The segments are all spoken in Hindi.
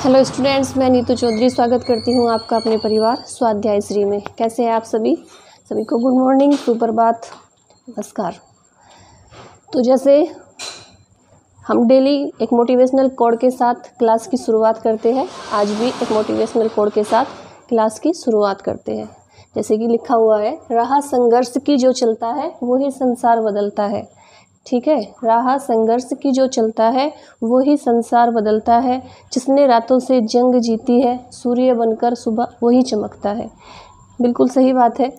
हेलो स्टूडेंट्स, मैं नीतू चौधरी स्वागत करती हूँ आपका अपने परिवार स्वाध्याय श्री में। कैसे हैं आप सभी को गुड मॉर्निंग, सुप्रभात, नमस्कार। तो जैसे हम डेली एक मोटिवेशनल कोड के साथ क्लास की शुरुआत करते हैं, आज भी एक मोटिवेशनल कोड के साथ क्लास की शुरुआत करते हैं। जैसे कि लिखा हुआ है, राह संघर्ष की जो चलता है वही संसार बदलता है। ठीक है, राह संघर्ष की जो चलता है वो ही संसार बदलता है। जिसने रातों से जंग जीती है, सूर्य बनकर सुबह वही चमकता है। बिल्कुल सही बात है।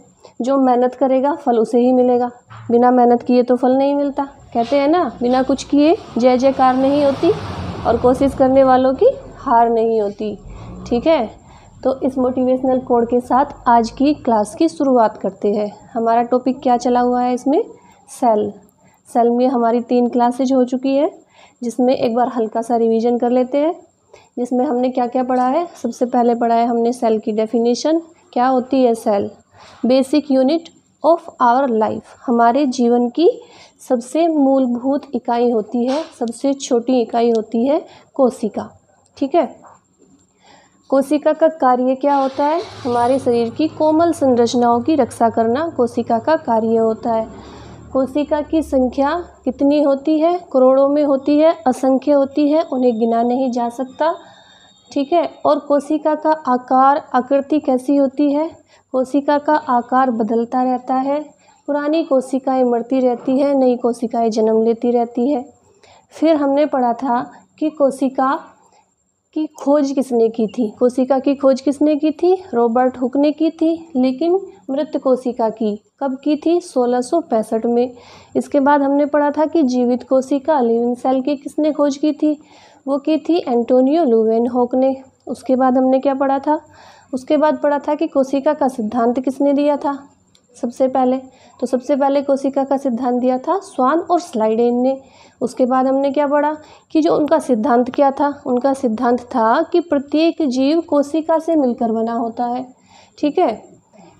जो मेहनत करेगा फल उसे ही मिलेगा, बिना मेहनत किए तो फल नहीं मिलता। कहते हैं ना, बिना कुछ किए जय जयकार नहीं होती और कोशिश करने वालों की हार नहीं होती। ठीक है, तो इस मोटिवेशनल कोड के साथ आज की क्लास की शुरुआत करते हैं। हमारा टॉपिक क्या चला हुआ है इसमें? सेल में हमारी 3 क्लासेज हो चुकी है, जिसमें एक बार हल्का सा रिवीजन कर लेते हैं। जिसमें हमने क्या क्या पढ़ा है? सबसे पहले पढ़ा है हमने सेल की डेफिनेशन। क्या होती है cell? Basic unit of our life, हमारे जीवन की सबसे मूलभूत इकाई होती है, सबसे छोटी इकाई होती है कोशिका। ठीक है, कोशिका का कार्य क्या होता है? हमारे शरीर की कोमल संरचनाओं की रक्षा करना कोशिका का कार्य होता है। कोशिका की संख्या कितनी होती है? करोड़ों में होती है, असंख्य होती है, उन्हें गिना नहीं जा सकता। ठीक है, और कोशिका का आकार, आकृति कैसी होती है? कोशिका का आकार बदलता रहता है। पुरानी कोशिकाएं मरती रहती है, नई कोशिकाएं जन्म लेती रहती है। फिर हमने पढ़ा था कि कोशिका की खोज किसने की थी? कोशिका की खोज किसने की थी? रॉबर्ट हुक ने की थी। लेकिन मृत कोशिका की कब की थी? 1665 में। इसके बाद हमने पढ़ा था कि जीवित कोशिका, लिविंग सेल की किसने खोज की थी? वो की थी एंटोनियो लुवेनहॉक ने। उसके बाद हमने क्या पढ़ा था? उसके बाद पढ़ा था कि कोशिका का सिद्धांत किसने दिया था? सबसे पहले कोशिका का सिद्धांत दिया था स्वान और स्लाइडेन ने। उसके बाद हमने क्या पढ़ा कि जो उनका सिद्धांत क्या था? उनका सिद्धांत था कि प्रत्येक जीव कोशिका से मिलकर बना होता है। ठीक है,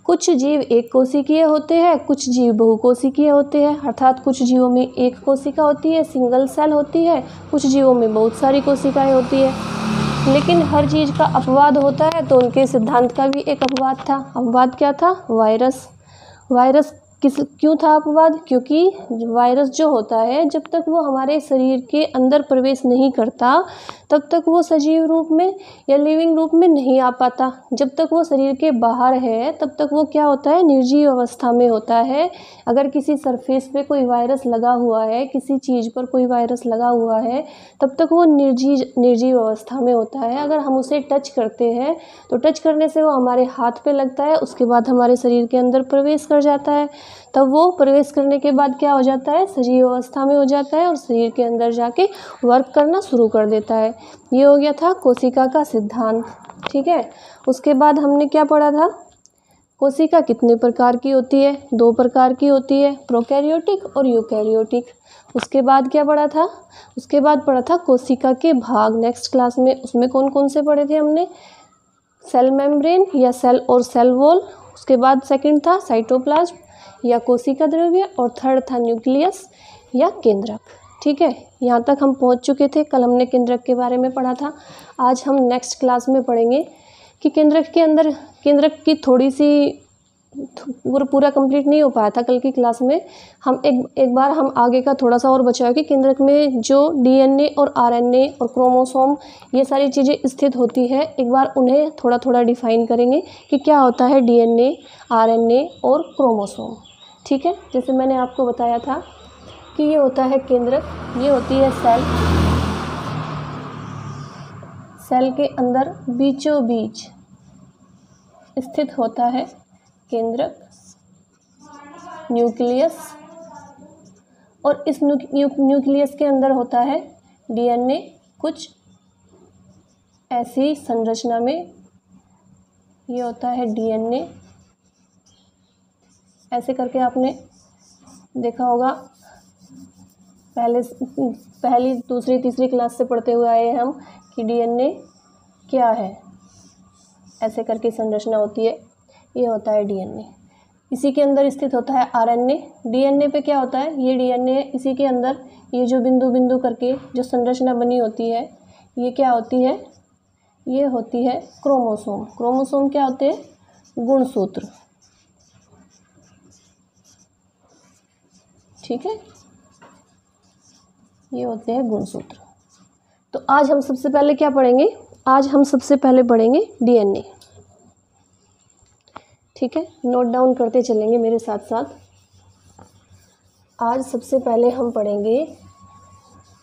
कुछ जीव एक कोशिकीय होते हैं, कुछ जीव बहुकोशिकीय होते हैं, अर्थात कुछ जीवों में एक कोशिका होती है, सिंगल सेल होती है, कुछ जीवों में बहुत सारी कोशिकाएं होती है। लेकिन हर चीज़ का अपवाद होता है, तो उनके सिद्धांत का भी एक अपवाद था। अपवाद क्या था? वायरस क्यों था अपवाद? क्योंकि वायरस जो होता है, जब तक वो हमारे शरीर के अंदर प्रवेश नहीं करता तब तक वो सजीव रूप में या लिविंग रूप में नहीं आ पाता। जब तक वो शरीर के बाहर है तब तक वो क्या होता है? निर्जीव अवस्था में होता है। अगर किसी सरफेस पे कोई वायरस लगा हुआ है, किसी चीज़ पर कोई वायरस लगा हुआ है, तब तक वो निर्जीव अवस्था में होता है। अगर हम उसे टच करते हैं तो टच करने से वो हमारे हाथ पे लगता है, उसके बाद हमारे शरीर के अंदर प्रवेश कर जाता है। तब वो प्रवेश करने के बाद क्या हो जाता है? सजीव अवस्था में हो जाता है और शरीर के अंदर जाके वर्क करना शुरू कर देता है। ये हो गया था कोशिका का सिद्धांत। ठीक है, उसके बाद हमने क्या पढ़ा था? कोशिका कितने प्रकार की होती है? 2 प्रकार की होती है, प्रोकैरियोटिक और यूकैरियोटिक। उसके बाद क्या पढ़ा था? उसके बाद पढ़ा था कोशिका के भाग नेक्स्ट क्लास में। उसमें कौन कौन से पढ़े थे हमने? सेल मेम्ब्रेन या सेल और सेल वॉल। उसके बाद सेकंड था साइटोप्लाज्म या कोशिका द्रव्य, और थर्ड था न्यूक्लियस या केंद्रक। ठीक है, यहाँ तक हम पहुँच चुके थे। कल हमने केंद्रक के बारे में पढ़ा था। आज हम नेक्स्ट क्लास में पढ़ेंगे कि केंद्रक के अंदर, केंद्रक की थोड़ी सी पूरा कंप्लीट नहीं हो पाया था कल की क्लास में। हम एक बार हम आगे का थोड़ा सा और बचा है कि केंद्रक में जो डीएनए और आरएनए और क्रोमोसोम ये सारी चीज़ें स्थित होती है, एक बार उन्हें थोड़ा थोड़ा डिफाइन करेंगे कि क्या होता है डीएनए, आरएनए और क्रोमोसोम। ठीक है, जैसे मैंने आपको बताया था कि ये होता है केंद्रक, ये होती है सेल। सेल के अंदर बीचों बीच स्थित होता है केंद्रक, न्यूक्लियस, और इस न्यूक्लियस के अंदर होता है डीएनए कुछ ऐसी संरचना में। ये होता है डीएनए, ऐसे करके आपने देखा होगा पहली दूसरी तीसरी क्लास से पढ़ते हुए आए हैं हम कि डीएनए क्या है। ऐसे करके संरचना होती है, ये होता है डीएनए। इसी के अंदर स्थित होता है आरएनए। डीएनए पे क्या होता है? ये डीएनए, इसी के अंदर ये जो बिंदु बिंदु करके जो संरचना बनी होती है, ये क्या होती है? ये होती है क्रोमोसोम। क्रोमोसोम क्या होते हैं? गुणसूत्र। ठीक है, ये होते हैं गुणसूत्र। तो आज हम सबसे पहले क्या पढ़ेंगे? आज हम सबसे पहले पढ़ेंगे डीएनए। ठीक है, नोट डाउन करते चलेंगे मेरे साथ साथ। आज सबसे पहले हम पढ़ेंगे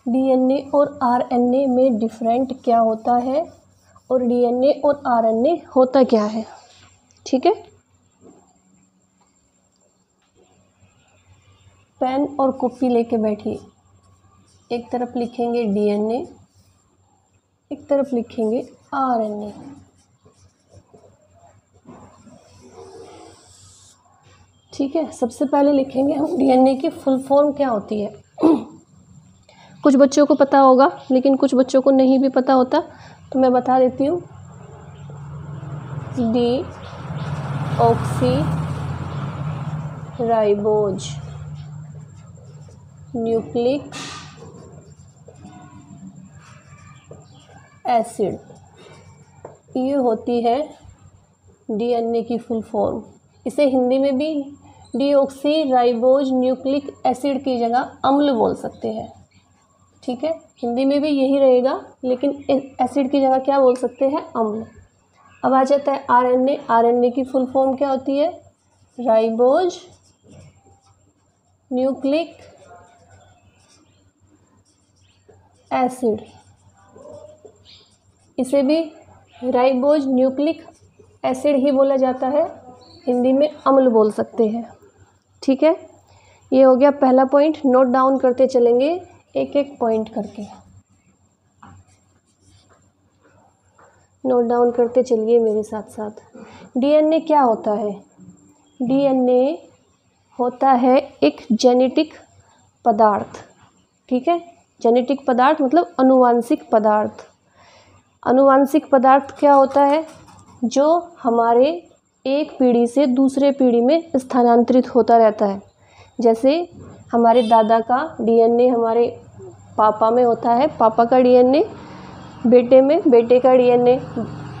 डीएनए और आरएनए में डिफरेंट क्या होता है और डीएनए और आरएनए होता क्या है। ठीक है, पेन और कॉपी लेके बैठिए। एक तरफ लिखेंगे डीएनए, एक तरफ लिखेंगे आरएनए। ठीक है, सबसे पहले लिखेंगे हम डीएनए की फुल फॉर्म क्या होती है। कुछ बच्चों को पता होगा लेकिन कुछ बच्चों को नहीं भी पता होता, तो मैं बता देती हूँ। D oxy ribose nucleic acid, ये होती है डीएनए की फुल फॉर्म। इसे हिंदी में भी डीऑक्सी राइबोज न्यूक्लिक एसिड की जगह अम्ल बोल सकते हैं। ठीक है, हिंदी में भी यही रहेगा, लेकिन एसिड की जगह क्या बोल सकते हैं? अम्ल। अब आ जाता है आरएनए। आरएनए की फुल फॉर्म क्या होती है? Ribose nucleic acid. इसे भी राइबोज न्यूक्लिक एसिड ही बोला जाता है, हिंदी में अम्ल बोल सकते हैं। ठीक है, ये हो गया पहला पॉइंट। नोट डाउन करते चलेंगे एक एक पॉइंट करके। नोट डाउन करते चलिए मेरे साथ साथ। डीएनए क्या होता है? डीएनए होता है एक जेनेटिक पदार्थ। ठीक है, जेनेटिक पदार्थ मतलब अनुवांशिक पदार्थ। अनुवांशिक पदार्थ क्या होता है? जो हमारे एक पीढ़ी से दूसरे पीढ़ी में स्थानांतरित होता रहता है। जैसे हमारे दादा का डीएनए हमारे पापा में होता है, पापा का डीएनए बेटे में, बेटे का डीएनए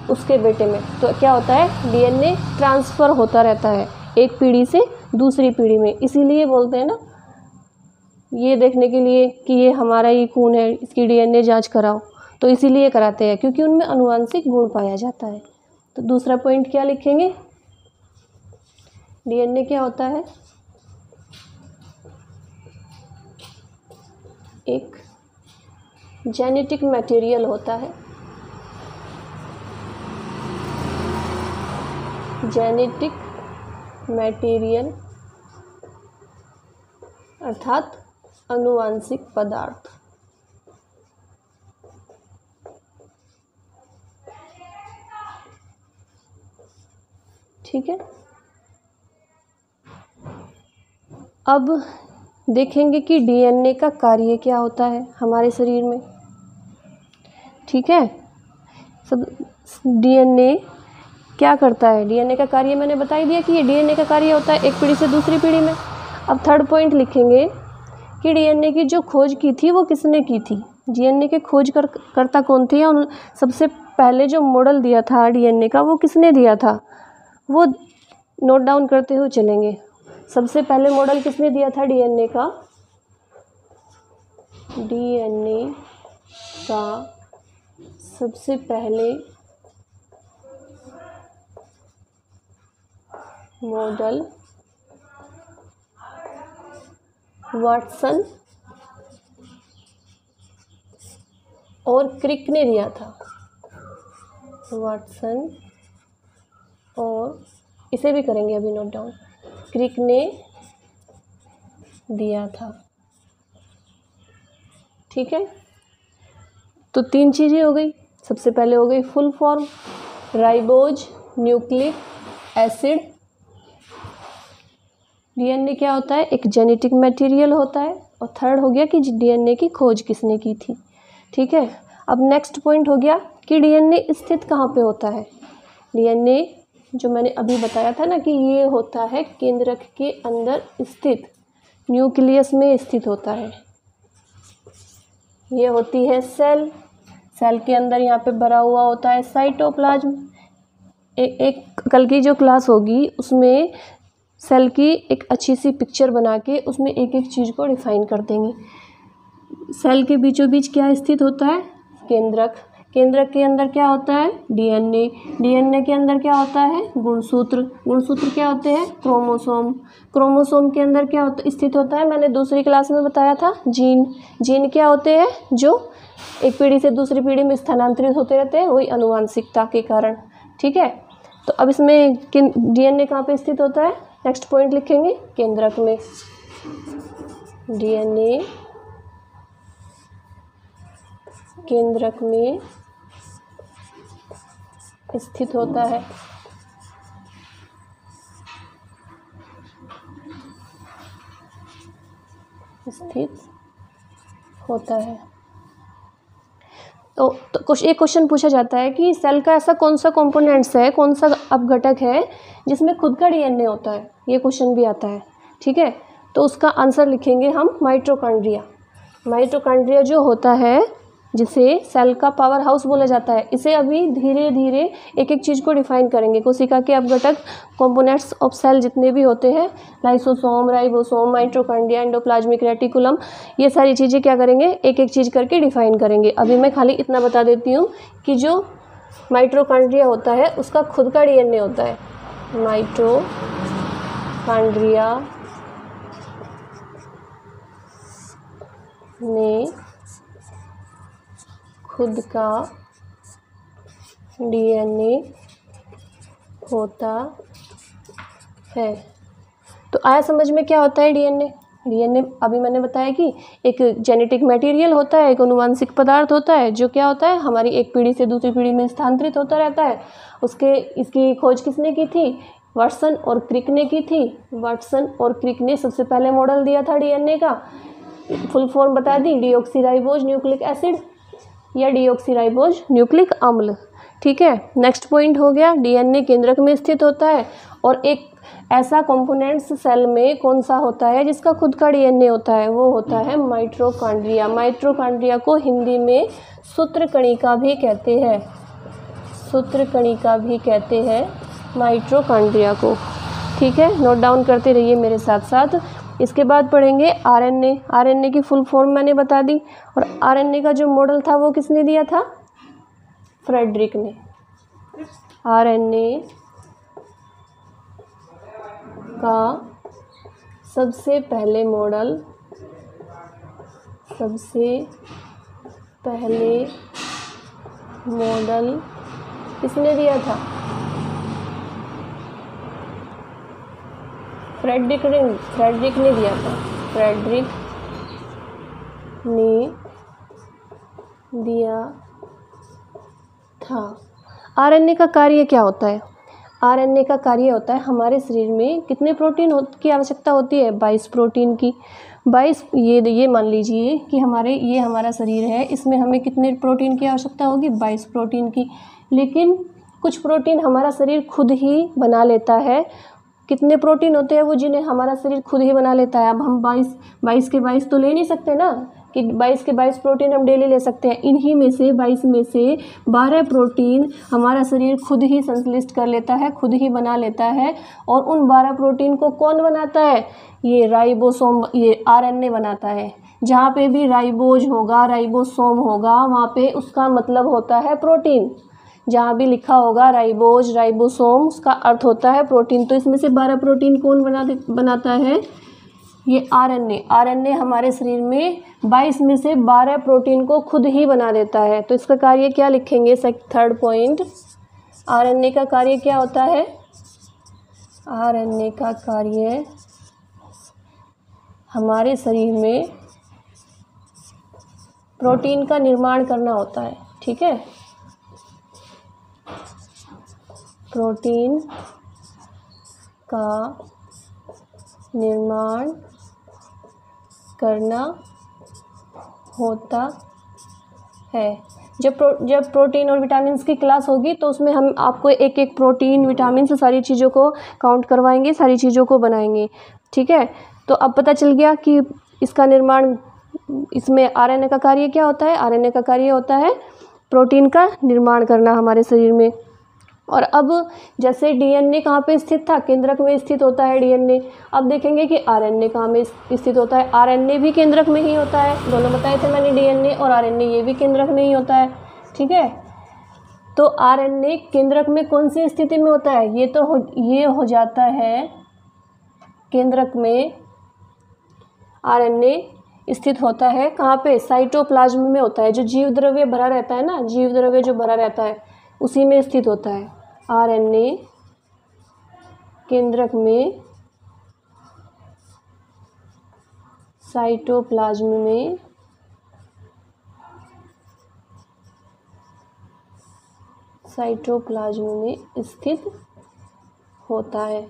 उसके बेटे में। तो क्या होता है? डीएनए ट्रांसफ़र होता रहता है एक पीढ़ी से दूसरी पीढ़ी में। इसीलिए बोलते हैं ना, ये देखने के लिए कि ये हमारा ही खून है, इसकी डीएनए जांच कराओ, तो इसीलिए कराते हैं क्योंकि उनमें अनुवांशिक गुण पाया जाता है। तो दूसरा पॉइंट क्या लिखेंगे? डीएनए क्या होता है? एक जेनेटिक मटेरियल होता है। जेनेटिक मटेरियल अर्थात अनुवांशिक पदार्थ। ठीक है, अब देखेंगे कि डीएनए का कार्य क्या होता है हमारे शरीर में। ठीक है, सब डीएनए क्या करता है? डीएनए का कार्य मैंने बता ही दिया कि ये डीएनए का कार्य होता है एक पीढ़ी से दूसरी पीढ़ी में। अब थर्ड पॉइंट लिखेंगे कि डीएनए की जो खोज की थी वो किसने की थी? डीएनए के खोज करता कौन थे? और सबसे पहले जो मॉडल दिया था डीएनए का वो किसने दिया था? वो नोट डाउन करते हुए चलेंगे। सबसे पहले मॉडल किसने दिया था डीएनए का? डीएनए का सबसे पहले मॉडल वाटसन और क्रिक ने दिया था। वाटसन और इसे भी करेंगे अभी नोट डाउन, क्रिक ने दिया था। ठीक है, तो तीन चीज़ें हो गई। सबसे पहले हो गई full form ribose nucleic acid. DNA क्या होता है? एक जेनेटिक मटेरियल होता है। और थर्ड हो गया कि डीएनए की खोज किसने की थी। ठीक है, अब नेक्स्ट पॉइंट हो गया कि डीएनए स्थित कहाँ पे होता है। डीएनए जो मैंने अभी बताया था ना कि ये होता है केंद्रक के अंदर स्थित न्यूक्लियस में स्थित होता है। ये होती है सेल। सेल के अंदर यहाँ पे भरा हुआ होता है साइटोप्लाज्म। एक कल की जो क्लास होगी उसमें सेल की एक अच्छी सी पिक्चर बना के उसमें एक एक चीज़ को डिफाइन कर देंगे। सेल के बीचों बीच क्या स्थित होता है? केंद्रक। केंद्रक के अंदर क्या होता है? डीएनए। डीएनए के अंदर क्या होता है? गुणसूत्र। गुणसूत्र क्या होते हैं? क्रोमोसोम। क्रोमोसोम के अंदर क्या स्थित होता है? मैंने दूसरी क्लास में बताया था, जीन। जीन क्या होते हैं? जो एक पीढ़ी से दूसरी पीढ़ी में स्थानांतरित होते रहते हैं, वही आनुवांशिकता के कारण। ठीक है, तो अब इसमें डीएनए कहाँ पे स्थित होता है? नेक्स्ट पॉइंट लिखेंगे, केंद्रक में। डीएनए केंद्रक में स्थित होता है। स्थित होता है। तो कुछ एक क्वेश्चन पूछा जाता है कि सेल का ऐसा कौन सा कंपोनेंट्स है, कौन सा अपघटक है जिसमें खुद का डीएनए होता है, ये क्वेश्चन भी आता है। ठीक है, तो उसका आंसर लिखेंगे हम माइटोकॉन्ड्रिया। माइटोकॉन्ड्रिया जो होता है, जिसे सेल का पावर हाउस बोला जाता है, इसे अभी धीरे धीरे एक एक चीज़ को डिफाइन करेंगे। कोशिका के अपघटक कंपोनेंट्स ऑफ सेल जितने भी होते हैं, lysosome, ribosome, mitochondria, endoplasmic reticulum, ये सारी चीज़ें क्या करेंगे? एक एक चीज़ करके डिफाइन करेंगे। अभी मैं खाली इतना बता देती हूँ कि जो माइटोकॉन्ड्रिया होता है उसका खुद का डीएनए होता है। माइटोकॉन्ड्रिया में खुद का डीएनए होता है। तो आया समझ में क्या होता है डीएनए? डीएनए अभी मैंने बताया कि एक जेनेटिक मटेरियल होता है, एक आनुवांशिक पदार्थ होता है, जो क्या होता है, हमारी एक पीढ़ी से दूसरी पीढ़ी में स्थानांतरित होता रहता है। इसकी खोज किसने की थी? वाटसन और क्रिक ने की थी। वाटसन और क्रिक ने सबसे पहले मॉडल दिया था डीएनए का। फुल फॉर्म बता दी, डीऑक्सीराइबोज न्यूक्लिक एसिड या डीऑक्सीराइबोज न्यूक्लिक अम्ल। ठीक है, नेक्स्ट पॉइंट हो गया, डीएनए केंद्रक में स्थित होता है। और एक ऐसा कंपोनेंट्स सेल में कौन सा होता है जिसका खुद का डीएनए होता है? वो होता है माइटोकॉन्ड्रिया। माइटोकॉन्ड्रिया को हिंदी में सूत्रकणिका भी कहते हैं। सूत्रकणिका भी कहते हैं माइटोकॉन्ड्रिया को। ठीक है, नोट डाउन करते रहिए मेरे साथ साथ। इसके बाद पढ़ेंगे आरएनए। आरएनए की फुल फॉर्म मैंने बता दी। और आरएनए का जो मॉडल था वो किसने दिया था? फ्रेडरिक ने। आरएनए का सबसे पहले मॉडल किसने दिया था? फ्रेडरिक ने दिया था। फ्रेडरिक ने दिया था। आरएनए का कार्य क्या होता है? आरएनए का कार्य होता है, हमारे शरीर में कितने प्रोटीन की आवश्यकता होती है? 22 प्रोटीन की। 22, ये मान लीजिए कि ये हमारा शरीर है, इसमें हमें कितने प्रोटीन की आवश्यकता होगी? 22 प्रोटीन की। लेकिन कुछ प्रोटीन हमारा शरीर खुद ही बना लेता है। कितने प्रोटीन होते हैं वो जिन्हें हमारा शरीर खुद ही बना लेता है? अब हम 22 के 22 तो ले नहीं सकते ना, कि 22 के 22 प्रोटीन हम डेली ले सकते हैं। इन्हीं में से 22 में से 12 प्रोटीन हमारा शरीर खुद ही संश्लिष्ट कर लेता है, खुद ही बना लेता है। और उन 12 प्रोटीन को कौन बनाता है? ये राइबोसोम, ये आरएनए बनाता है। जहाँ पे भी राइबोज होगा, राइबोसोम होगा, वहाँ पे उसका मतलब होता है प्रोटीन। जहाँ भी लिखा होगा राइबोज, राइबोसोम, उसका अर्थ होता है प्रोटीन। तो इसमें से 12 प्रोटीन कौन बनाता है? ये आरएनए। आरएनए हमारे शरीर में 22 में से 12 प्रोटीन को खुद ही बना देता है। तो इसका कार्य क्या लिखेंगे? थर्ड पॉइंट, आरएनए का कार्य क्या होता है? आरएनए का कार्य हमारे शरीर में प्रोटीन का निर्माण करना होता है। ठीक है, प्रोटीन का निर्माण करना होता है। जब प्रोटीन और विटामिन की क्लास होगी तो उसमें हम आपको एक एक प्रोटीन, विटामिन से सारी चीज़ों को काउंट करवाएंगे, सारी चीज़ों को बनाएंगे। ठीक है, तो अब पता चल गया कि इसका निर्माण, इसमें आरएनए का कार्य क्या होता है? आरएनए का कार्य होता है प्रोटीन का निर्माण करना हमारे शरीर में। और अब जैसे डीएनए कहाँ पे स्थित था, केंद्रक में स्थित होता है डीएनए। अब देखेंगे कि आरएनए कहाँ में स्थित होता है, आरएनए भी केंद्रक में ही होता है। दोनों बताए थे मैंने, डीएनए और आरएनए, ये भी केंद्रक में ही होता है। ठीक है, तो आरएनए केंद्रक में कौन सी स्थिति में होता है, ये हो जाता है केंद्रक में। आरएनए स्थित होता है कहाँ पे, साइटोप्लाज्म में होता है। जो जीव द्रव्य भरा रहता है ना, जीव द्रव्य जो भरा रहता है उसी में स्थित होता है। आरएनए केंद्रक में, साइटोप्लाज्म में स्थित होता है।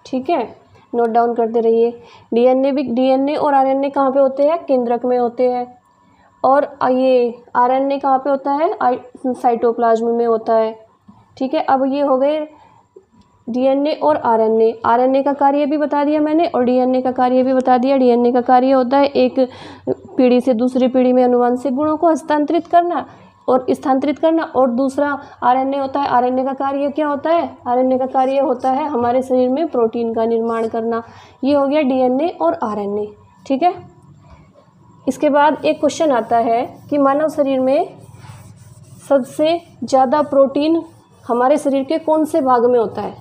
ठीक है, नोट डाउन करते रहिए। डीएनए और आरएनए कहाँ पे होते हैं, केंद्रक में होते हैं। और ये आरएनए कहाँ पे होता है, साइटोप्लाज्म में होता है। ठीक है, अब ये हो गए डीएनए और आरएनए। आरएनए का कार्य भी बता दिया मैंने और डीएनए का कार्य भी बता दिया। डीएनए का कार्य होता है एक पीढ़ी से दूसरी पीढ़ी में आनुवंशिक गुणों को हस्तांतरित करना और स्थानांतरित करना, और दूसरा आरएनए होता है। आरएनए का कार्य क्या होता है, आरएनए का कार्य होता है हमारे शरीर में प्रोटीन का निर्माण करना। ये हो गया डीएनए और आरएनए। ठीक है, इसके बाद एक क्वेश्चन आता है कि मानव शरीर में सबसे ज़्यादा प्रोटीन हमारे शरीर के कौन से भाग में होता है।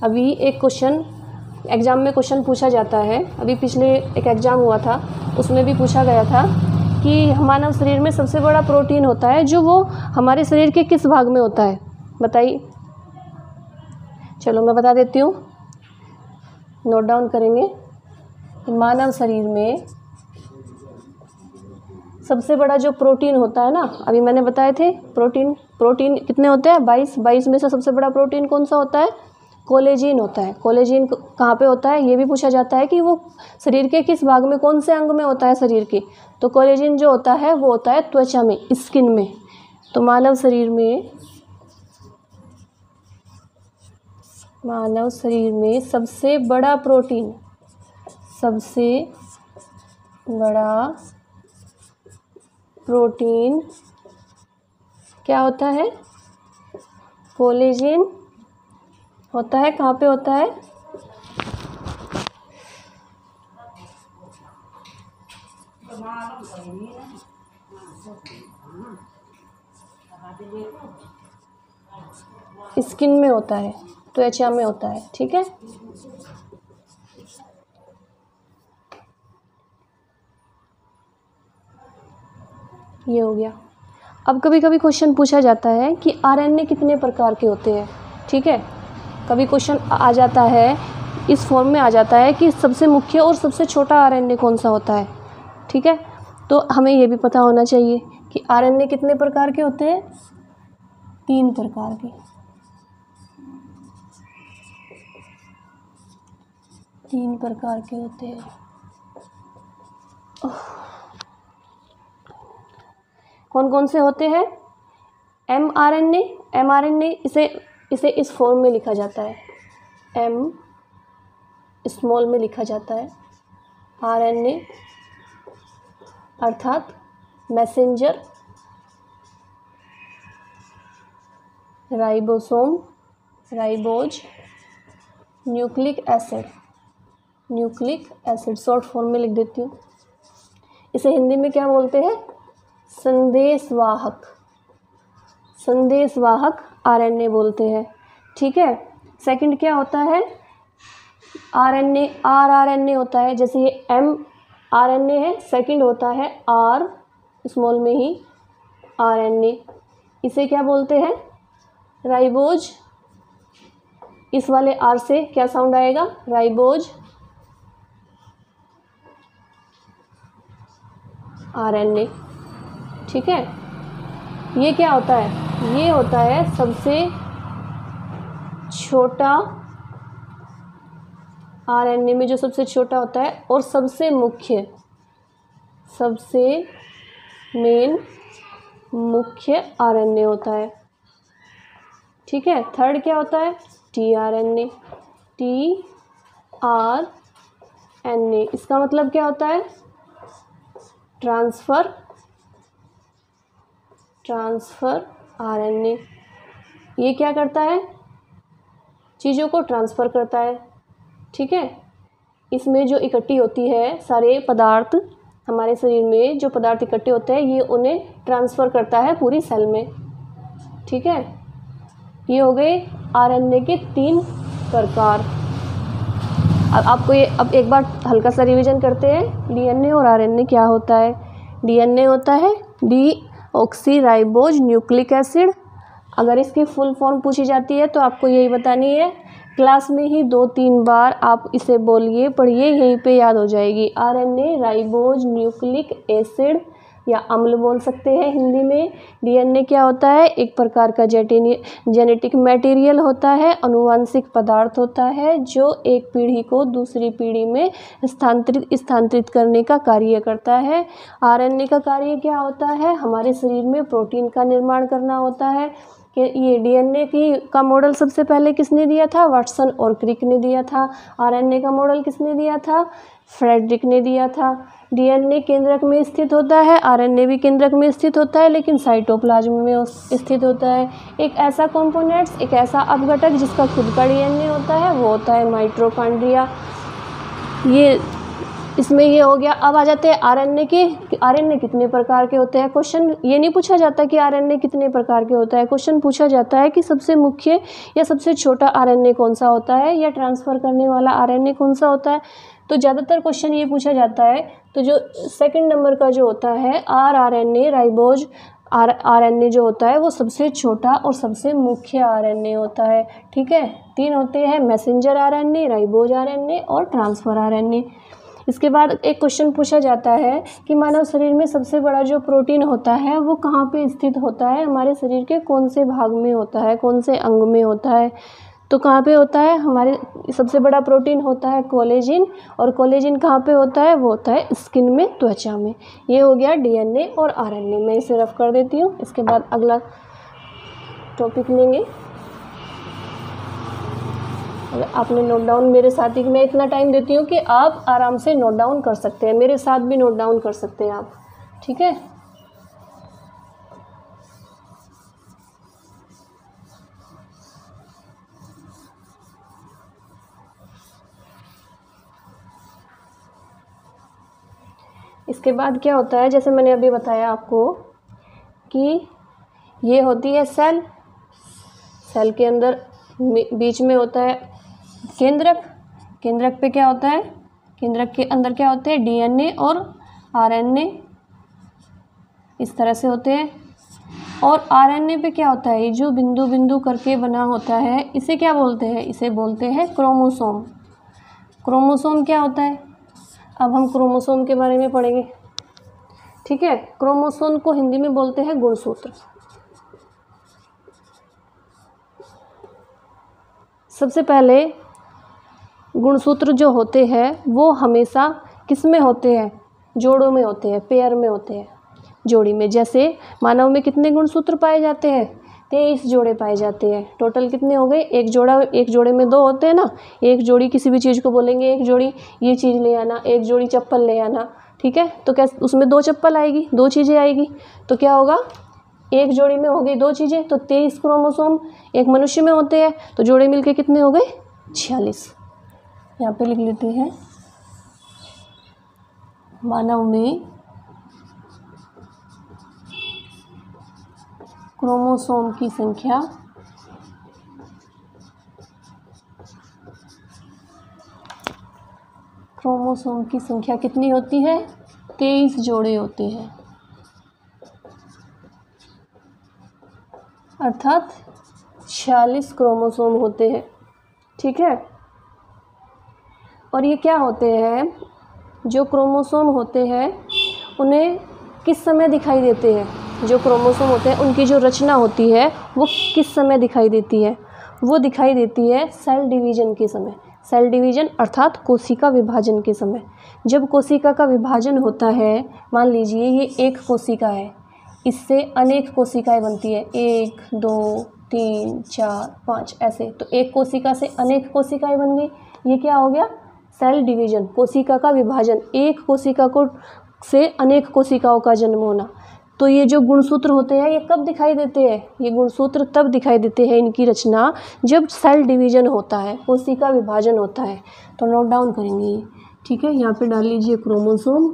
अभी एक क्वेश्चन एग्ज़ाम में क्वेश्चन पूछा जाता है, अभी पिछले एक एग्ज़ाम हुआ था उसमें भी पूछा गया था कि मानव शरीर में सबसे बड़ा प्रोटीन होता है जो वो हमारे शरीर के किस भाग में होता है, बताइए। चलो मैं बता देती हूँ, नोट डाउन करेंगे। मानव शरीर में सबसे बड़ा जो प्रोटीन होता है ना, अभी मैंने बताए थे प्रोटीन कितने होते हैं, 22 में से सबसे बड़ा प्रोटीन कौन सा होता है, कोलेजिन होता है। कोलेजिन कहाँ पे होता है, ये भी पूछा जाता है कि वो शरीर के किस भाग में, कौन से अंग में होता है शरीर के। तो कोलेजिन जो होता है वो होता है त्वचा में, स्किन में। तो मानव शरीर में सबसे बड़ा प्रोटीन क्या होता है, कोलेजिन होता है। कहाँ पे होता है, स्किन में होता है, त्वचा में होता है। ठीक है, ये हो गया। अब कभी कभी क्वेश्चन पूछा जाता है कि आरएनए कितने प्रकार के होते हैं। ठीक है, कभी क्वेश्चन आ जाता है, इस फॉर्म में आ जाता है कि सबसे मुख्य और सबसे छोटा आरएनए कौन सा होता है। ठीक है, तो हमें ये भी पता होना चाहिए कि आरएनए कितने प्रकार के होते हैं, 3 प्रकार के। 3 प्रकार के होते हैं। कौन कौन से होते हैं, एमआरएनए, इसे इस फॉर्म में लिखा जाता है, एम स्मॉल में लिखा जाता है। आरएनए अर्थात messenger, ribosome, ribose, nucleic acid short form में लिख देती हूँ। इसे हिंदी में क्या बोलते हैं, संदेशवाहक आरएनए बोलते हैं। ठीक है, सेकंड क्या होता है, आरएनए होता है। जैसे ये एम आरएनए है, सेकंड होता है आर स्मॉल में ही आरएनए, इसे क्या बोलते हैं, राइबोज। इस वाले आर से क्या साउंड आएगा, राइबोज आरएनए। ठीक है, ये क्या होता है, ये होता है सबसे छोटा आरएनए में जो सबसे छोटा होता है और सबसे मुख्य आरएनए होता है। ठीक है, थर्ड क्या होता है, टीआरएनए। इसका मतलब क्या होता है, ट्रांसफर ट्रांसफ़र आरएनए, ये क्या करता है, चीज़ों को ट्रांसफ़र करता है। ठीक है, इसमें जो इकट्ठी होती है सारे पदार्थ, हमारे शरीर में जो पदार्थ इकट्ठे होते हैं ये उन्हें ट्रांसफ़र करता है पूरी सेल में। ठीक है, ये हो गए आरएनए के 3 प्रकार। अब आपको ये अब एक बार हल्का सा रिवीजन करते हैं, डीएनए और आरएनए क्या होता है। डीएनए होता है डीऑक्सीराइबोज न्यूक्लिक एसिड। अगर इसकी फुल फॉर्म पूछी जाती है तो आपको यही बतानी है, क्लास में ही 2-3 बार आप इसे बोलिए, पढ़िए, यहीं पे याद हो जाएगी। आरएनए राइबोज न्यूक्लिक एसिड या अम्ल बोल सकते हैं हिंदी में। डीएनए क्या होता है, एक प्रकार का जेनेटिक मटेरियल होता है, अनुवांशिक पदार्थ होता है जो एक पीढ़ी को दूसरी पीढ़ी में स्थानांतरित करने का कार्य करता है। आरएनए का कार्य क्या होता है, हमारे शरीर में प्रोटीन का निर्माण करना होता है। कि ये डीएनए का मॉडल सबसे पहले किसने दिया था, वाटसन और क्रिक ने दिया था। आरएनए का मॉडल किसने दिया था, फ्रेडरिक ने दिया था। डीएनए केंद्रक में स्थित होता है, आरएनए भी केंद्रक में स्थित होता है, लेकिन साइटोप्लाज्म में स्थित होता है। एक ऐसा कंपोनेंट्स, एक ऐसा अपघटक जिसका खुद का डीएनए होता है, वो होता है माइटोकॉन्ड्रिया। ये इसमें ये हो गया। अब आ जाते हैं आरएनए के। आरएनए कितने प्रकार के होते हैं, क्वेश्चन ये नहीं पूछा जाता कि आरएनए कितने प्रकार के होता है, क्वेश्चन पूछा जाता है कि सबसे मुख्य या सबसे छोटा आरएनए कौन सा होता है, या ट्रांसफ़र करने वाला आरएनए कौन सा होता है। तो ज़्यादातर क्वेश्चन ये पूछा जाता है। तो जो सेकंड नंबर का जो होता है आरएनए राइबोज आरएनए जो होता है वो सबसे छोटा और सबसे मुख्य आरएनए होता है। ठीक है, 3 होते हैं, मैसेंजर आरएनए, राइबोज आरएनए और ट्रांसफ़र आरएनए। इसके बाद एक क्वेश्चन पूछा जाता है कि मानव शरीर में सबसे बड़ा जो प्रोटीन होता है वो कहाँ पे स्थित होता है, हमारे शरीर के कौन से भाग में होता है, कौन से अंग में होता है। तो कहाँ पे होता है, हमारे सबसे बड़ा प्रोटीन होता है कोलेजिन, और कोलेजिन कहाँ पे होता है, वो होता है स्किन में, त्वचा में। ये हो गया डीएनए और आरएनए। मैं इसे रफ कर देती हूँ, इसके बाद अगला टॉपिक लेंगे। अगर आपने नोट डाउन मेरे साथ ही, मैं इतना टाइम देती हूँ कि आप आराम से नोट डाउन कर सकते हैं, मेरे साथ भी नोट डाउन कर सकते हैं आप। ठीक है, इसके बाद क्या होता है, जैसे मैंने अभी बताया आपको कि ये होती है सेल। सेल के अंदर बीच में होता है केंद्रक। केंद्रक पे क्या होता है, केंद्रक के अंदर क्या होते हैं, डीएनए और आरएनए इस तरह से होते हैं। और आरएनए पे क्या होता है, ये जो बिंदु बिंदु करके बना होता है इसे क्या बोलते हैं, इसे बोलते हैं क्रोमोसोम। क्रोमोसोम क्या होता है, अब हम क्रोमोसोम के बारे में पढ़ेंगे। ठीक है, क्रोमोसोम को हिंदी में बोलते हैं गुणसूत्र। सबसे पहले गुणसूत्र जो होते हैं वो हमेशा किस में होते हैं, जोड़ों में होते हैं, पेयर में होते हैं, जोड़ी में। जैसे मानव में कितने गुणसूत्र पाए जाते हैं, 23 जोड़े पाए जाते हैं। टोटल कितने हो गए, एक जोड़े में 2 होते हैं ना। एक जोड़ी किसी भी चीज़ को बोलेंगे, एक जोड़ी ये चीज़ ले आना, एक जोड़ी चप्पल ले आना। ठीक है, तो क्या उसमें 2 चप्पल आएगी, 2 चीज़ें आएगी, तो क्या होगा, एक जोड़ी में हो गई 2 चीज़ें। तो 23 क्रोमोसोम एक मनुष्य में होते हैं, तो जोड़े मिलके कितने हो गए, 46। यहाँ पे लिख लेते हैं, मानव में क्रोमोसोम की संख्या कितनी होती है, 23 जोड़े होते हैं, अर्थात 46 क्रोमोसोम होते हैं। ठीक है, और ये क्या होते हैं, जो क्रोमोसोम होते हैं उन्हें किस समय दिखाई देते हैं, जो क्रोमोसोम होते हैं उनकी जो रचना होती है वो किस समय दिखाई देती है, वो दिखाई देती है सेल डिवीज़न के समय। सेल डिवीज़न अर्थात कोशिका विभाजन के समय। जब कोशिका का विभाजन होता है, मान लीजिए ये एक कोशिका है, इससे अनेक कोशिकाएं बनती है, 1 2 3 4 5 ऐसे। तो एक कोशिका से अनेक कोशिकाएं बन गई, ये क्या हो गया, सेल डिवीज़न, कोशिका का विभाजन, एक कोशिका को से अनेक कोशिकाओं का जन्म होना। तो ये जो गुणसूत्र होते हैं ये कब दिखाई देते हैं? ये गुणसूत्र तब दिखाई देते हैं इनकी रचना जब सेल डिवीजन होता है, कोशिका विभाजन होता है। तो नोट डाउन करेंगे ये, ठीक है। यहाँ पे डाल लीजिए क्रोमोसोम।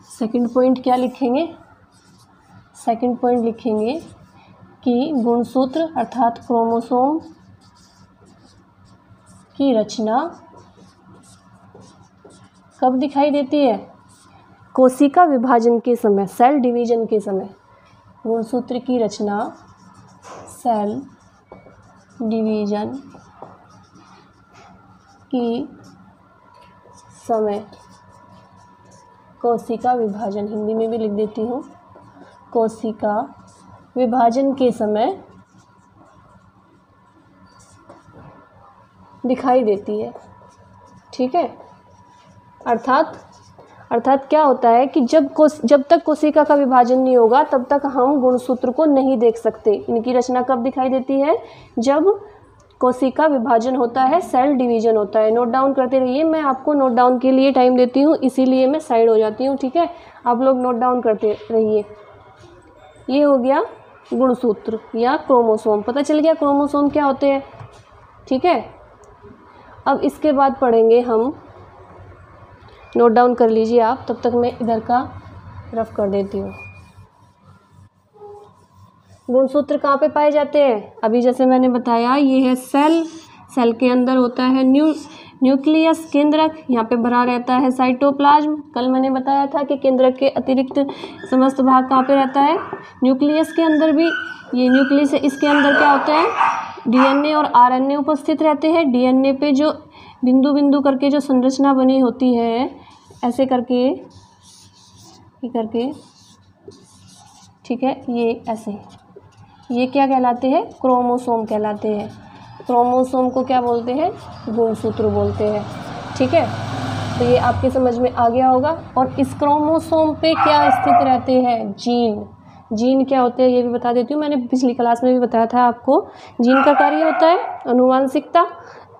सेकंड पॉइंट क्या लिखेंगे? सेकंड पॉइंट लिखेंगे कि गुणसूत्र अर्थात क्रोमोसोम की रचना कब दिखाई देती है? कोशिका विभाजन के समय, सेल डिवीजन के समय। गुणसूत्र की रचना सेल डिवीजन की समय, कोशिका विभाजन, हिंदी में भी लिख देती हूँ, कोशिका विभाजन के समय दिखाई देती है, ठीक है। अर्थात क्या होता है कि जब तक कोशिका का विभाजन नहीं होगा तब तक हम गुणसूत्र को नहीं देख सकते। इनकी रचना कब दिखाई देती है? जब कोशिका विभाजन होता है, सेल डिवीजन होता है। नोट डाउन करते रहिए, मैं आपको नोट डाउन के लिए टाइम देती हूँ, इसीलिए मैं साइड हो जाती हूँ, ठीक है। आप लोग नोट डाउन करते रहिए। ये हो गया गुणसूत्र या क्रोमोसोम। पता चल गया क्रोमोसोम क्या होते हैं, ठीक है। अब इसके बाद पढ़ेंगे हम, नोट डाउन कर लीजिए आप, तब तक मैं इधर का रफ कर देती हूँ। गुणसूत्र कहाँ पे पाए जाते हैं? अभी जैसे मैंने बताया, ये है सेल, सेल के अंदर होता है न्यूक्लियस, केंद्रक, यहाँ पे भरा रहता है साइटोप्लाज्म। कल मैंने बताया था कि केंद्रक के अतिरिक्त समस्त भाग कहाँ पे रहता है? न्यूक्लियस के अंदर भी। ये न्यूक्लियस है, इसके अंदर क्या होता है? डीएनए और आरएनए उपस्थित रहते हैं। डीएनए पे जो बिंदु बिंदु करके जो संरचना बनी होती है, ऐसे करके, ये करके, ठीक है, ये ऐसे, ये क्या कहलाते हैं? क्रोमोसोम कहलाते हैं। क्रोमोसोम को क्या बोलते हैं? गुणसूत्र बोलते हैं, ठीक है। तो ये आपके समझ में आ गया होगा। और इस क्रोमोसोम पे क्या स्थित रहते हैं? जीन। जीन क्या होते हैं ये भी बता देती हूँ, मैंने पिछली क्लास में भी बताया था आपको। जीन का कार्य होता है अनुवांशिकता,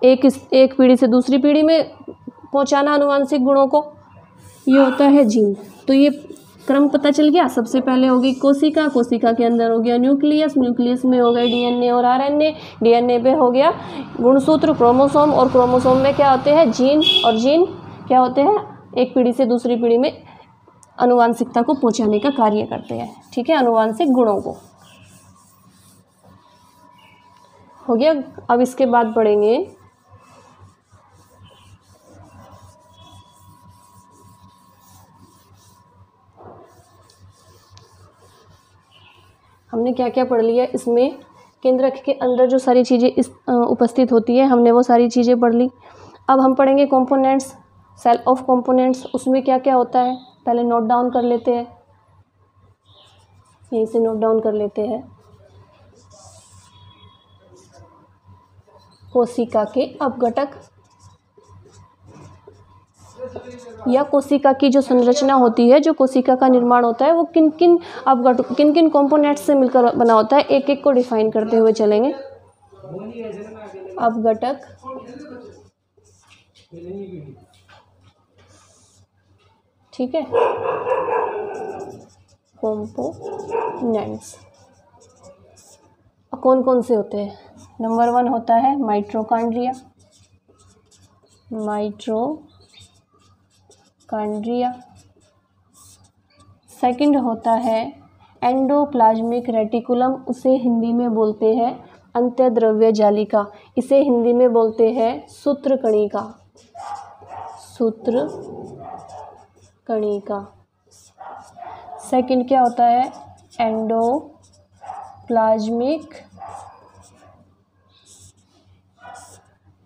एक पीढ़ी से दूसरी पीढ़ी में पहुँचाना अनुवांशिक गुणों को, ये होता है जीन। तो ये क्रम पता चल गया। सबसे पहले होगी कोशिका, कोशिका के अंदर हो गया न्यूक्लियस, न्यूक्लियस में हो गए डीएनए और आरएनए, डीएनए पे हो गया गुणसूत्र क्रोमोसोम, और क्रोमोसोम में क्या होते हैं? जीन, और जीन क्या होते हैं? एक पीढ़ी से दूसरी पीढ़ी में अनुवांशिकता को पहुंचाने का कार्य करते हैं, ठीक है, अनुवांशिक गुणों को। हो गया। अब इसके बाद पढ़ेंगे हमने क्या क्या पढ़ लिया इसमें। केंद्रक के अंदर जो सारी चीज़ें उपस्थित होती है, हमने वो सारी चीज़ें पढ़ ली। अब हम पढ़ेंगे कंपोनेंट्स, सेल ऑफ कंपोनेंट्स। उसमें क्या क्या होता है पहले नोट डाउन कर लेते हैं, यहीं से नोट डाउन कर लेते हैं। कोशिका के अपघटक या कोशिका की जो संरचना होती है, जो कोशिका का निर्माण होता है, वो किन किन कंपोनेंट्स से मिलकर बना होता है, एक एक को डिफाइन करते हुए चलेंगे। अपघटक, ठीक है, कंपोनेंट्स कौन कौन से होते हैं? नंबर 1 होता है माइटोकॉन्ड्रिया, सेकंड होता है एंडोप्लाज्मिक रेटिकुलम, उसे हिंदी में बोलते हैं अंत्यद्रव्य जालिका, इसे हिंदी में बोलते हैं सूत्रकणिका, सेकंड क्या होता है? एंडोप्लाज्मिक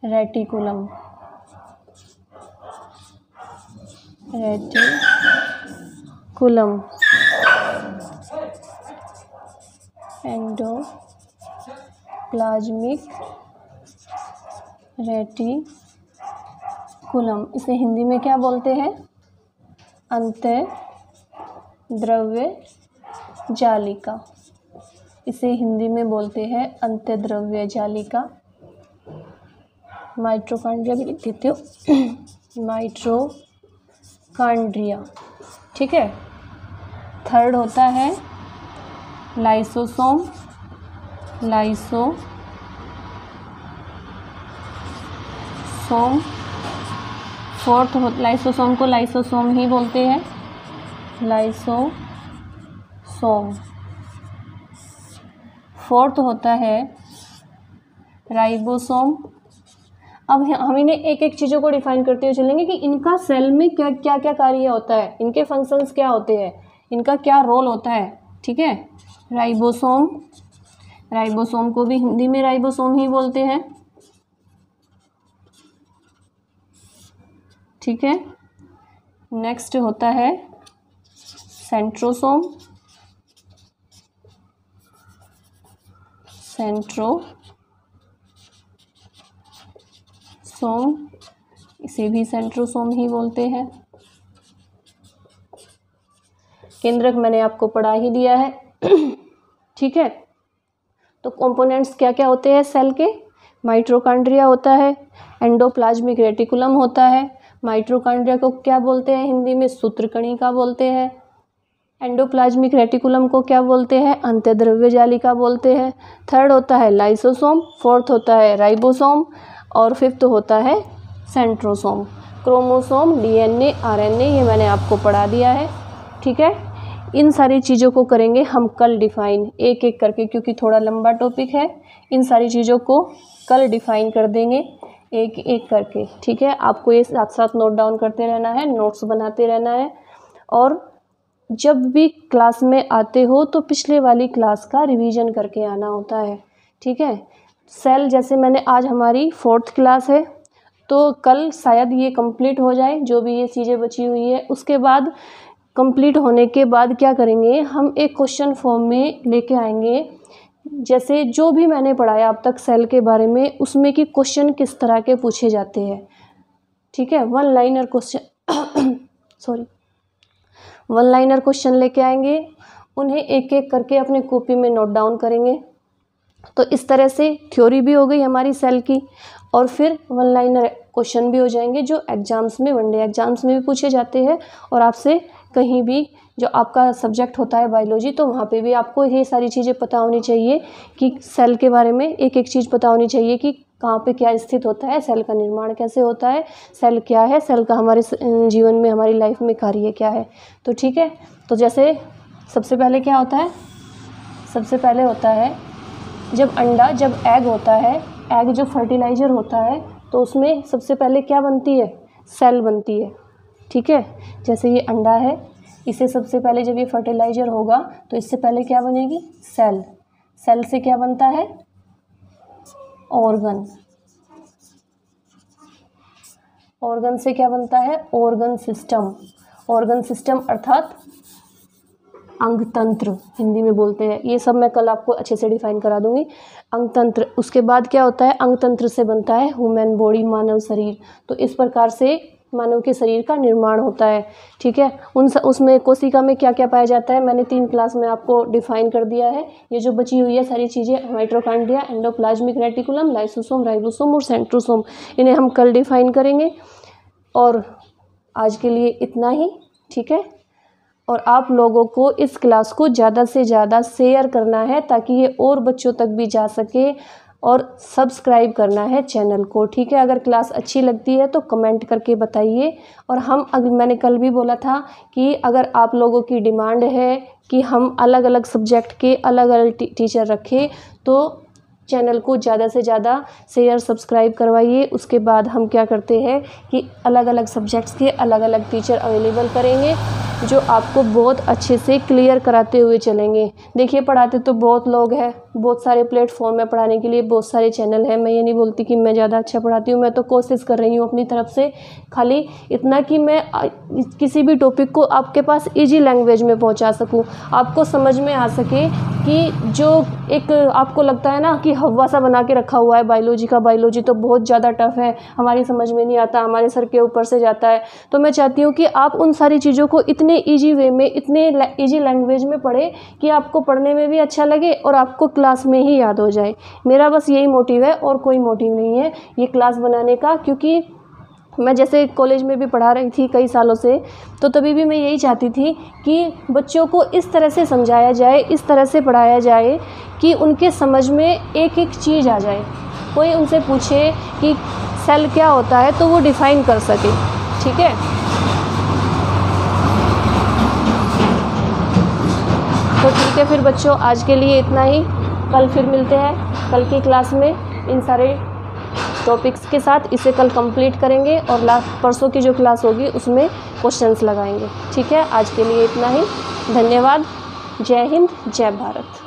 रेटिकुलम, एंडोप्लाज्मिक रेटिकुलम, इसे हिंदी में क्या बोलते हैं? अंत्यद्रव्य जालिका, इसे हिंदी में बोलते हैं अंत्यद्रव्य जालिका। माइटोकॉन्ड्रिया भी लिख देती हूँ, माइटोकॉन्ड्रिया माइटोकॉन्ड्रिया, ठीक है। थर्ड होता है लाइसोसोम, फोर्थ लाइसोसोम को लाइसोसोम ही बोलते हैं, लाइसोसोम। फोर्थ होता है राइबोसोम। अब हम इन्हें एक एक चीज़ों को डिफाइन करते हुए चलेंगे कि इनका सेल में क्या क्या क्या कार्य होता है, इनके फंक्शंस क्या होते हैं, इनका क्या रोल होता है, ठीक है। राइबोसोम, राइबोसोम को भी हिंदी में राइबोसोम ही बोलते हैं, ठीक है। नेक्स्ट होता है सेंट्रोसोम, इसे भी सेंट्रोसोम ही बोलते हैं। केंद्रक मैंने आपको पढ़ा ही दिया है, ठीक है। तो कंपोनेंट्स क्या क्या होते हैं सेल के, माइटोकॉन्ड्रिया होता है, एंडोप्लाज्मिक रेटिकुलम होता है। माइटोकॉन्ड्रिया को क्या बोलते हैं हिंदी में, सूत्रकणिका बोलते हैं। एंडोप्लाज्मिक रेटिकुलम को क्या बोलते हैं, अंतःद्रव्य जालिका बोलते हैं। थर्ड होता है लाइसोसोम, फोर्थ होता है राइबोसोम और फिफ्थ होता है सेंट्रोसोम। क्रोमोसोम, डीएनए, आरएनए ये मैंने आपको पढ़ा दिया है, ठीक है। इन सारी चीज़ों को करेंगे हम कल डिफाइन एक एक करके, क्योंकि थोड़ा लंबा टॉपिक है। इन सारी चीज़ों को कल डिफाइन कर देंगे एक एक करके, ठीक है। आपको ये साथ साथ नोट डाउन करते रहना है, नोट्स बनाते रहना है। और जब भी क्लास में आते हो तो पिछले वाली क्लास का रिवीजन करके आना होता है, ठीक है। सेल जैसे मैंने आज हमारी 4th क्लास है, तो कल शायद ये कंप्लीट हो जाए जो भी ये चीज़ें बची हुई है। उसके बाद कंप्लीट होने के बाद क्या करेंगे, हम एक क्वेश्चन फॉर्म में लेके आएंगे, जैसे जो भी मैंने पढ़ाया अब तक सेल के बारे में, उसमें कि क्वेश्चन किस तरह के पूछे जाते हैं, ठीक है। वन लाइनर क्वेश्चन लेके आएंगे, उन्हें एक एक करके अपने कॉपी में नोट डाउन करेंगे। तो इस तरह से थ्योरी भी हो गई हमारी सेल की, और फिर वन लाइनर क्वेश्चन भी हो जाएंगे जो एग्जाम्स में, वनडे एग्जाम्स में भी पूछे जाते हैं। और आपसे कहीं भी जो आपका सब्जेक्ट होता है बायोलॉजी, तो वहाँ पे भी आपको ये सारी चीज़ें पता होनी चाहिए कि सेल के बारे में एक एक चीज़ पता होनी चाहिए कि कहाँ पे क्या स्थित होता है, सेल का निर्माण कैसे होता है, सेल क्या है, सेल का हमारे जीवन में, हमारी लाइफ में कार्य क्या है। तो ठीक है, तो जैसे सबसे पहले क्या होता है, सबसे पहले होता है जब एग होता है, एग जो फर्टिलाइज़र होता है, तो उसमें सबसे पहले क्या बनती है, सेल बनती है, ठीक है। जैसे ये अंडा है, इसे सबसे पहले जब ये फर्टिलाइज़र होगा तो इससे पहले क्या बनेगी, सेल। सेल से क्या बनता है, ऑर्गन। ऑर्गन से क्या बनता है, ऑर्गन सिस्टम। ऑर्गन सिस्टम अर्थात अंग तंत्र हिंदी में बोलते हैं। ये सब मैं कल आपको अच्छे से डिफाइन करा दूंगी। अंग तंत्र, उसके बाद क्या होता है, अंग तंत्र से बनता है ह्यूमन बॉडी, मानव शरीर। तो इस प्रकार से मानव के शरीर का निर्माण होता है, ठीक है। उसमें कोशिका में क्या क्या पाया जाता है, मैंने 3 क्लास में आपको डिफाइन कर दिया है। ये जो बची हुई है सारी चीज़ें, mitochondria, endoplasmic reticulum, lysosome, ribosome और सेंट्रोसोम, इन्हें हम कल डिफाइन करेंगे। और आज के लिए इतना ही, ठीक है। और आप लोगों को इस क्लास को ज़्यादा से ज़्यादा शेयर करना है ताकि ये और बच्चों तक भी जा सके, और सब्सक्राइब करना है चैनल को, ठीक है। अगर क्लास अच्छी लगती है तो कमेंट करके बताइए। और मैंने कल भी बोला था कि अगर आप लोगों की डिमांड है कि हम अलग अलग सब्जेक्ट के अलग अलग टीचर रखें, तो चैनल को ज़्यादा से ज़्यादा शेयर सब्सक्राइब करवाइए। उसके बाद हम क्या करते हैं कि अलग अलग सब्जेक्ट्स के अलग अलग टीचर अवेलेबल करेंगे जो आपको बहुत अच्छे से क्लियर कराते हुए चलेंगे। देखिए, पढ़ाते तो बहुत लोग हैं, बहुत सारे प्लेटफॉर्म है पढ़ाने के लिए, बहुत सारे चैनल हैं। मैं ये नहीं बोलती कि मैं ज़्यादा अच्छा पढ़ाती हूँ, मैं तो कोशिश कर रही हूँ अपनी तरफ से, खाली इतना कि मैं किसी भी टॉपिक को आपके पास ईजी लैंग्वेज में पहुँचा सकूँ, आपको समझ में आ सके। कि जो एक आपको लगता है ना कि हवा सा बना के रखा हुआ है बायोलॉजी का, बायोलॉजी तो बहुत ज़्यादा टफ है, हमारी समझ में नहीं आता, हमारे सर के ऊपर से जाता है, तो मैं चाहती हूँ कि आप उन सारी चीज़ों को इतने ईजी वे में, इतने ईजी लैंग्वेज में पढ़ें कि आपको पढ़ने में भी अच्छा लगे और आपको क्लास में ही याद हो जाए। मेरा बस यही मोटिव है और कोई मोटिव नहीं है ये क्लास बनाने का, क्योंकि मैं जैसे कॉलेज में भी पढ़ा रही थी कई सालों से, तो तभी भी मैं यही चाहती थी कि बच्चों को इस तरह से समझाया जाए, इस तरह से पढ़ाया जाए कि उनके समझ में एक एक चीज़ आ जाए। कोई उनसे पूछे कि सेल क्या होता है तो वो डिफ़ाइन कर सके। ठीक है, तो ठीक है फिर बच्चों, आज के लिए इतना ही। कल फिर मिलते हैं कल की क्लास में इन सारे टॉपिक्स के साथ। इसे कल कंप्लीट करेंगे और परसों की जो क्लास होगी उसमें क्वेश्चंस लगाएंगे। ठीक है, आज के लिए इतना ही। धन्यवाद। जय हिंद, जय भारत।